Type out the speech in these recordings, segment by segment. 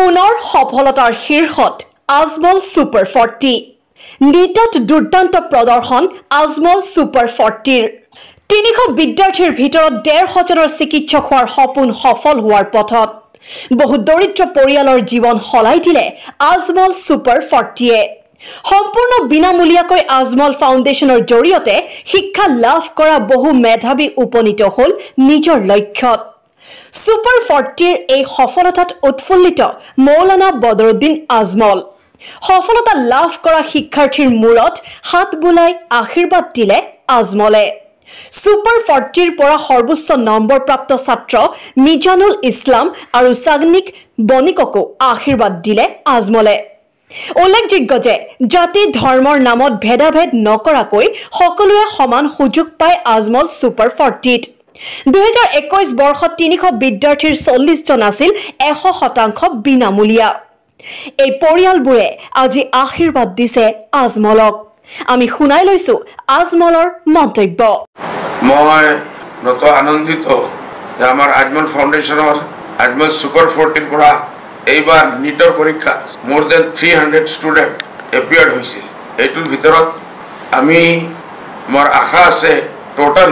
পুনৰ সফলতাৰ শীৰ্ষত আজমল সুপাৰ 40 নীটত দুৰ্দান্ত প্ৰদৰ্শন আজমল সুপাৰ 40 300 বিদ্যাৰ্থীৰ ভিতৰত 150 জনৰ চিকিৎসক হোৱাৰ সপোন সফল হোৱাৰ পথত বহু দৰিদ্ৰ পৰিয়ালৰ জীৱন সলাই দিলে আজমল সুপাৰ 40 সম্পূৰ্ণ বিনামূলীয়াকৈ আজমল ফাউণ্ডেশ্যনৰ জৰিয়তে শিক্ষা লাভ কৰা বহু মেধাৱী উপনীত হ'ল নিজৰ লক্ষ্যত সুপাৰ 40 এই সফলতাত উৎফুল্লিত মৌলানা বদৰুদ্দিন আজমল সফলতা লাভ কৰা শিক্ষাৰ্থীৰ মূৰত হাত বুলাই আশীৰ্বাদ দিলে আজমলে সুপাৰ 40 পৰা সৰ্বোচ্চ নম্বৰ প্ৰাপ্ত ছাত্ৰ মিজানুল ইছলাম আৰু সাগনিক বনিককো আশীৰ্বাদ দিলে আজমলে উল্লেখযোগ্য যে জাতি ধৰ্মৰ নামত ভেদাভেদ নকৰাকৈ সকলোৱে সমান সুযোগ পায় আজমল সুপাৰ 40 2021 বৰ্ষত 300 বিদ্যাৰ্থীৰ 40 জন আছিল 100% বিনামূলীয়া এই পৰিয়ালবোৰে আজি আশীৰ্বাদ দিছে আজমলক আমি শুনাই লৈছো আজমলৰ মন্তব্য মই নত আনন্দিত যে আমাৰ আজমল ফাউণ্ডেশ্যনৰ আজমল সুপাৰ 40 পৰা এইবাৰ নিটৰ পৰীক্ষাত মোৰ দেন 300 ষ্টুডেণ্ট এপিয়াৰ্ড হৈছিল এইটোৰ ভিতৰত আমি মোৰ আশা আছে টোটাল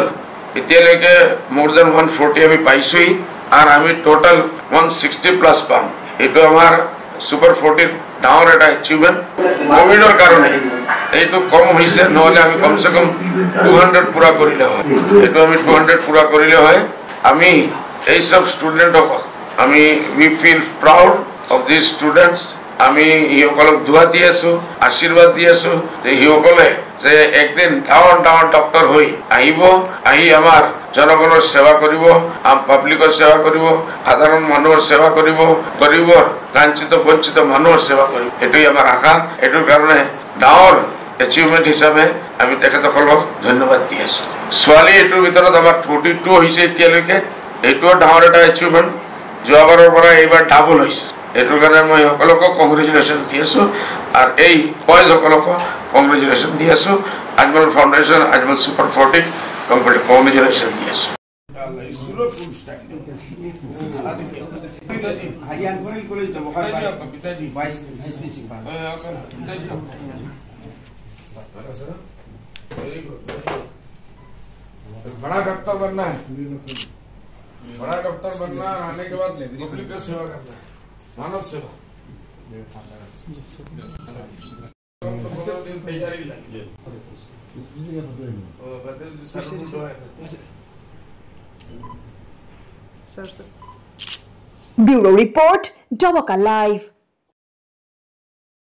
এতিয়ালৈকে মোৰ দেন 140 আমি পাইছোই আৰু আমি টোটাল 160 প্লাস পাম এইটো আমাৰ সুপাৰ 40 ডাঙৰ এটা এচিভমেন্ট কোভিডৰ কাৰণে এইটো কম হৈছে নহলে আমি কমসে কম 200 পুৰা কৰিলে হয় এইটো আমি 200 পুৰা কৰিলে হয় আমি এই সব ষ্টুডেণ্টক আমি we feel proud of these students আমি ইসকলক দোয়া দি আছো আশীৰ্বাদ দি আছো যে ইসকলে যে একদিন ডাঙৰ ডক্টৰ হৈ আহিব আহি আমাৰ জনগণৰ সেৱা কৰিব আম পাব্লিকৰ সেৱা কৰিব সাধাৰণ মানুহৰ সেৱা কৰিব গৰীবৰ লাঞ্ছিত বঞ্চিত মানুহৰ সেৱা কৰিব এটাই আমাৰ আশা এটোৰ কাৰণে ডাঙৰ এচিভমেন্ট হিচাপে আমি তেখেতসকলক ধন্যবাদ দি আছো ছোৱালী এটোৰ ভিতৰত আমাৰ 42 হৈছে এতিয়ালৈকে এইটো ডাঙৰ এটা এচিভমেন্ট যোৱাবাৰৰ পৰা এইবাৰ ডাবল হৈছে এটোৰ কাৰণে মই সকলোকে কংগ্ৰেচুলেশ্যন দি আছো আৰু এই বয়জ সকলক কংগ্ৰেচুলেশ্যন দি আছো Ajmal foundation Ajmal super 40 congratulation দি আছো बड़ा डॉक्टर बनना है बड़ा डॉक्टर बनना आने के बाद पब्लिक का सेवा करना है मानव सेवा तैयारी लगी ब्यूरो रिपोर्ट डबका लाइव।